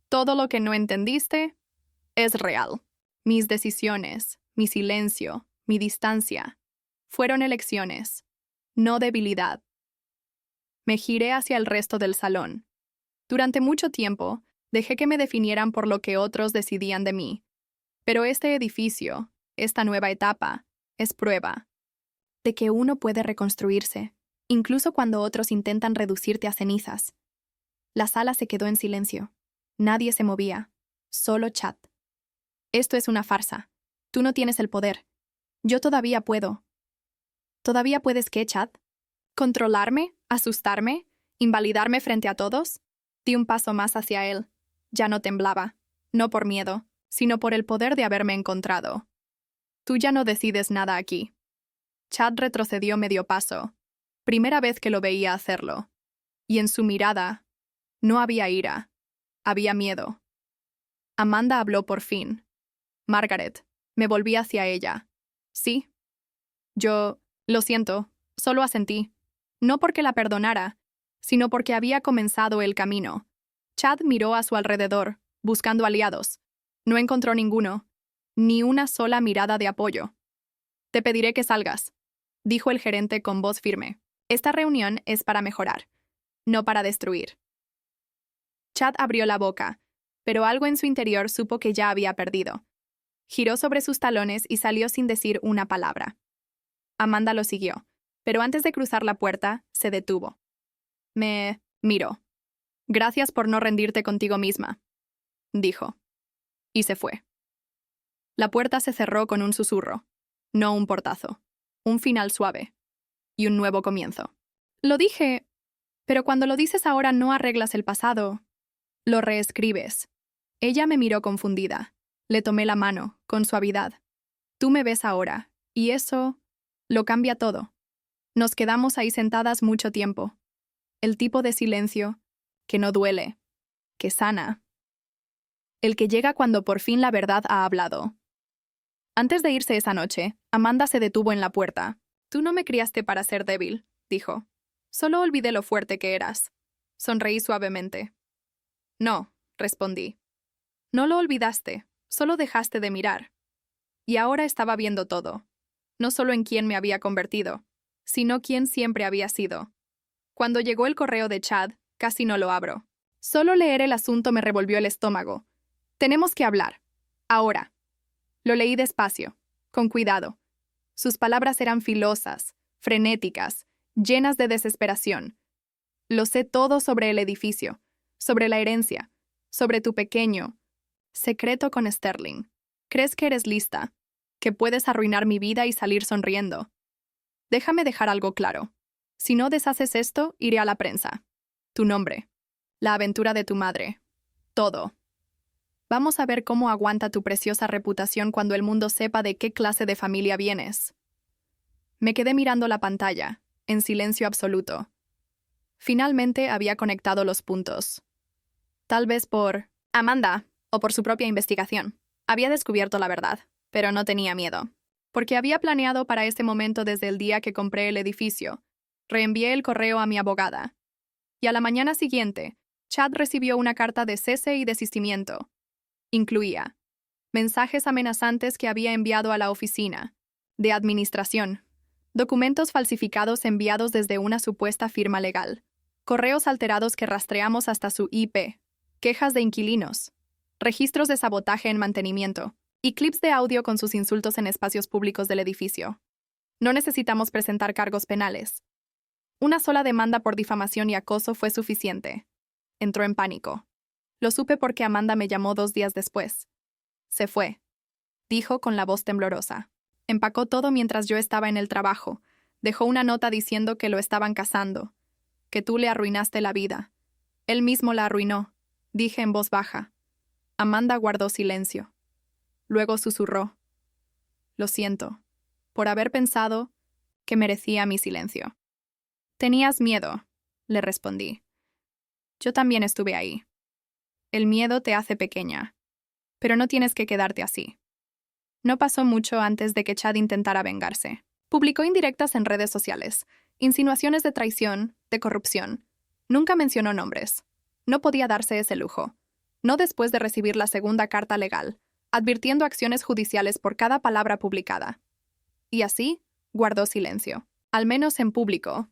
todo lo que no entendiste, es real. Mis decisiones, mi silencio, mi distancia, fueron elecciones, no debilidad». Me giré hacia el resto del salón. Durante mucho tiempo, dejé que me definieran por lo que otros decidían de mí. Pero este edificio, esta nueva etapa, es prueba de que uno puede reconstruirse, incluso cuando otros intentan reducirte a cenizas. La sala se quedó en silencio. Nadie se movía. Solo Chad. «Esto es una farsa. Tú no tienes el poder. Yo todavía puedo». «¿Todavía puedes qué, Chad? ¿Controlarme? ¿Asustarme? ¿Invalidarme frente a todos?» Di un paso más hacia él. Ya no temblaba. No por miedo, sino por el poder de haberme encontrado. «Tú ya no decides nada aquí». Chad retrocedió medio paso. Primera vez que lo veía hacerlo. Y en su mirada no había ira. Había miedo. Amanda habló por fin. «Margaret». Me volví hacia ella. «¿Sí?» Yo, lo siento, solo asentí. No porque la perdonara, sino porque había comenzado el camino. Chad miró a su alrededor, buscando aliados. No encontró ninguno, ni una sola mirada de apoyo. «Te pediré que salgas», dijo el gerente con voz firme. «Esta reunión es para mejorar, no para destruir». Chad abrió la boca, pero algo en su interior supo que ya había perdido. Giró sobre sus talones y salió sin decir una palabra. Amanda lo siguió, pero antes de cruzar la puerta, se detuvo. Me miró. «Gracias por no rendirte contigo misma», dijo. Y se fue. La puerta se cerró con un susurro, no un portazo, un final suave y un nuevo comienzo. «Lo dije, pero cuando lo dices ahora no arreglas el pasado, lo reescribes». Ella me miró confundida. Le tomé la mano, con suavidad. «Tú me ves ahora, y eso lo cambia todo». Nos quedamos ahí sentadas mucho tiempo. El tipo de silencio que no duele, que sana. El que llega cuando por fin la verdad ha hablado. Antes de irse esa noche, Amanda se detuvo en la puerta. «Tú no me criaste para ser débil», dijo. «Solo olvidé lo fuerte que eras». Sonreí suavemente. «No», respondí. «No lo olvidaste, solo dejaste de mirar». Y ahora estaba viendo todo. No solo en quién me había convertido, sino quién siempre había sido. Cuando llegó el correo de Chad, casi no lo abro. Solo leer el asunto me revolvió el estómago. «Tenemos que hablar. Ahora». Lo leí despacio, con cuidado. Sus palabras eran filosas, frenéticas, llenas de desesperación. «Lo sé todo sobre el edificio, sobre la herencia, sobre tu pequeño secreto con Sterling. ¿Crees que eres lista? ¿Que puedes arruinar mi vida y salir sonriendo? Déjame dejar algo claro. Si no deshaces esto, iré a la prensa. Tu nombre, la aventura de tu madre, todo. Vamos a ver cómo aguanta tu preciosa reputación cuando el mundo sepa de qué clase de familia vienes». Me quedé mirando la pantalla, en silencio absoluto. Finalmente había conectado los puntos. Tal vez por Amanda, o por su propia investigación. Había descubierto la verdad, pero no tenía miedo. Porque había planeado para ese momento desde el día que compré el edificio. Reenvié el correo a mi abogada. Y a la mañana siguiente, Chad recibió una carta de cese y desistimiento. Incluía mensajes amenazantes que había enviado a la oficina de administración, documentos falsificados enviados desde una supuesta firma legal, correos alterados que rastreamos hasta su IP, quejas de inquilinos, registros de sabotaje en mantenimiento y clips de audio con sus insultos en espacios públicos del edificio. No necesitamos presentar cargos penales. Una sola demanda por difamación y acoso fue suficiente. Entró en pánico. Lo supe porque Amanda me llamó 2 días después. «Se fue», dijo con la voz temblorosa. Empacó todo mientras yo estaba en el trabajo. Dejó una nota diciendo que lo estaban casando, que tú le arruinaste la vida. Él mismo la arruinó, dije en voz baja. Amanda guardó silencio. Luego susurró. Lo siento, por haber pensado que merecía mi silencio. Tenías miedo, le respondí. Yo también estuve ahí. El miedo te hace pequeña, pero no tienes que quedarte así. No pasó mucho antes de que Chad intentara vengarse. Publicó indirectas en redes sociales, insinuaciones de traición, de corrupción. Nunca mencionó nombres. No podía darse ese lujo. No después de recibir la segunda carta legal, advirtiendo acciones judiciales por cada palabra publicada. Y así, guardó silencio. Al menos en público.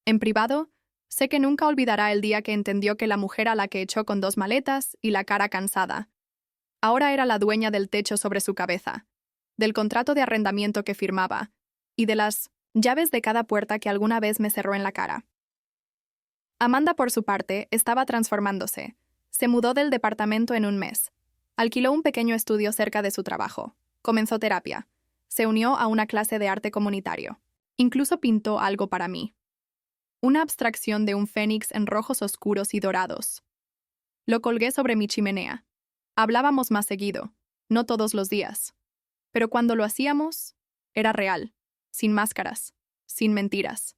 En privado, sé que nunca olvidará el día que entendió que la mujer a la que echó con 2 maletas y la cara cansada ahora era la dueña del techo sobre su cabeza, del contrato de arrendamiento que firmaba y de las llaves de cada puerta que alguna vez me cerró en la cara. Amanda, por su parte, estaba transformándose. Se mudó del departamento en un mes. Alquiló un pequeño estudio cerca de su trabajo. Comenzó terapia. Se unió a una clase de arte comunitario. Incluso pintó algo para mí. Una abstracción de un fénix en rojos oscuros y dorados. Lo colgué sobre mi chimenea. Hablábamos más seguido, no todos los días. Pero cuando lo hacíamos, era real, sin máscaras, sin mentiras.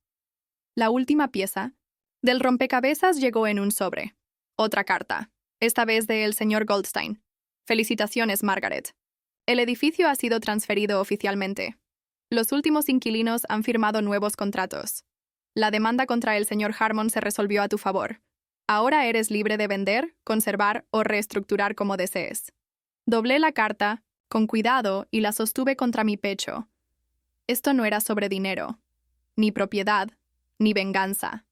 La última pieza del rompecabezas llegó en un sobre. Otra carta, esta vez de el señor Goldstein. Felicitaciones, Margaret. El edificio ha sido transferido oficialmente. Los últimos inquilinos han firmado nuevos contratos. La demanda contra el señor Harmon se resolvió a tu favor. Ahora eres libre de vender, conservar o reestructurar como desees. Doblé la carta, con cuidado, y la sostuve contra mi pecho. Esto no era sobre dinero, ni propiedad, ni venganza.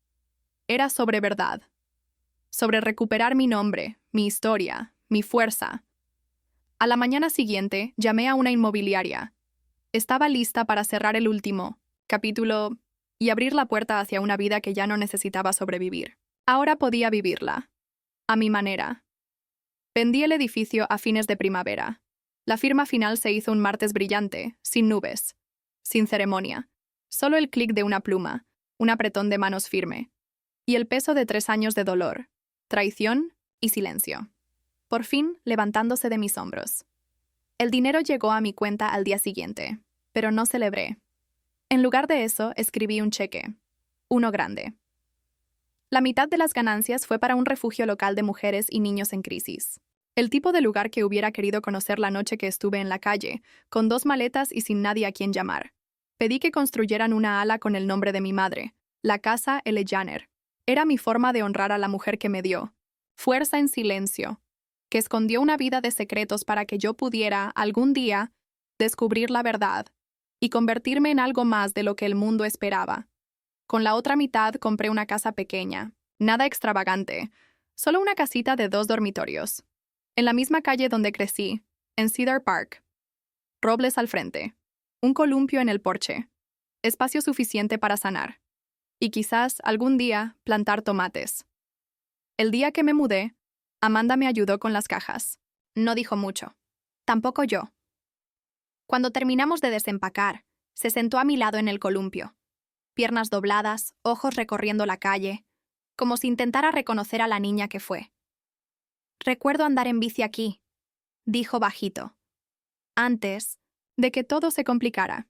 Era sobre verdad. Sobre recuperar mi nombre, mi historia, mi fuerza. A la mañana siguiente, llamé a una inmobiliaria. Estaba lista para cerrar el último capítulo y abrir la puerta hacia una vida que ya no necesitaba sobrevivir. Ahora podía vivirla. A mi manera. Vendí el edificio a fines de primavera. La firma final se hizo un martes brillante, sin nubes, sin ceremonia. Solo el clic de una pluma, un apretón de manos firme. Y el peso de 3 años de dolor, traición y silencio. Por fin, levantándose de mis hombros. El dinero llegó a mi cuenta al día siguiente, pero no celebré. En lugar de eso, escribí un cheque. Uno grande. La mitad de las ganancias fue para un refugio local de mujeres y niños en crisis. El tipo de lugar que hubiera querido conocer la noche que estuve en la calle, con 2 maletas y sin nadie a quien llamar. Pedí que construyeran una ala con el nombre de mi madre, la casa L. Janner. Era mi forma de honrar a la mujer que me dio. Fuerza en silencio, que escondió una vida de secretos para que yo pudiera, algún día, descubrir la verdad y convertirme en algo más de lo que el mundo esperaba. Con la otra mitad compré una casa pequeña, nada extravagante, solo una casita de 2 dormitorios. En la misma calle donde crecí, en Cedar Park. Robles al frente, un columpio en el porche, espacio suficiente para sanar. Y quizás, algún día, plantar tomates. El día que me mudé, Amanda me ayudó con las cajas. No dijo mucho. Tampoco yo. Cuando terminamos de desempacar, se sentó a mi lado en el columpio. Piernas dobladas, ojos recorriendo la calle, como si intentara reconocer a la niña que fue. «Recuerdo andar en bici aquí», dijo bajito. «Antes de que todo se complicara».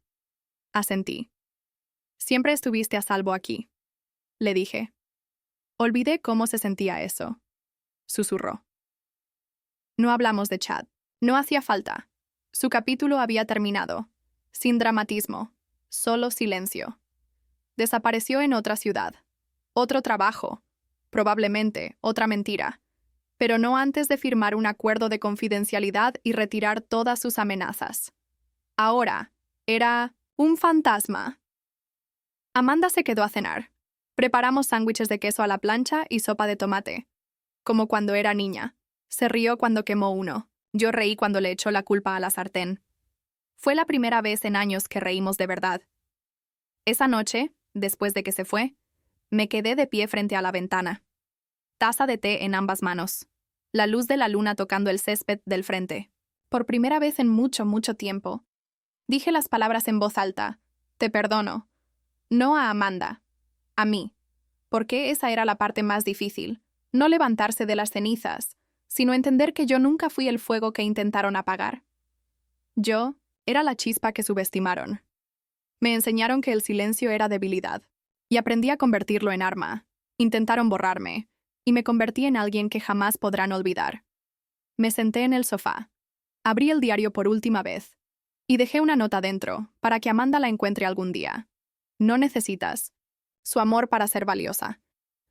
Asentí. «Siempre estuviste a salvo aquí», le dije. Olvidé cómo se sentía eso. Susurró. No hablamos de Chad. No hacía falta. Su capítulo había terminado. Sin dramatismo. Solo silencio. Desapareció en otra ciudad. Otro trabajo. Probablemente otra mentira. Pero no antes de firmar un acuerdo de confidencialidad y retirar todas sus amenazas. Ahora, era un fantasma. Amanda se quedó a cenar. Preparamos sándwiches de queso a la plancha y sopa de tomate. Como cuando era niña. Se rió cuando quemó uno. Yo reí cuando le echó la culpa a la sartén. Fue la primera vez en años que reímos de verdad. Esa noche, después de que se fue, me quedé de pie frente a la ventana. Taza de té en ambas manos. La luz de la luna tocando el césped del frente. Por primera vez en mucho, mucho tiempo. Dije las palabras en voz alta. Te perdono. No a Amanda. A mí. Porque esa era la parte más difícil. No levantarse de las cenizas, sino entender que yo nunca fui el fuego que intentaron apagar. Yo era la chispa que subestimaron. Me enseñaron que el silencio era debilidad, y aprendí a convertirlo en arma. Intentaron borrarme, y me convertí en alguien que jamás podrán olvidar. Me senté en el sofá, abrí el diario por última vez, y dejé una nota dentro para que Amanda la encuentre algún día. No necesitas su amor para ser valiosa.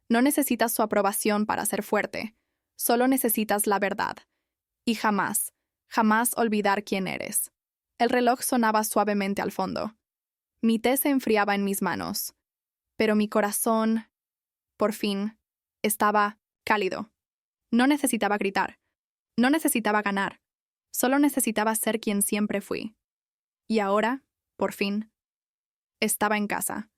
No necesitas su aprobación para ser fuerte. Solo necesitas la verdad. Y jamás, jamás olvidar quién eres. El reloj sonaba suavemente al fondo. Mi té se enfriaba en mis manos. Pero mi corazón, por fin, estaba cálido. No necesitaba gritar. No necesitaba ganar. Solo necesitaba ser quien siempre fui. Y ahora, por fin, estaba en casa.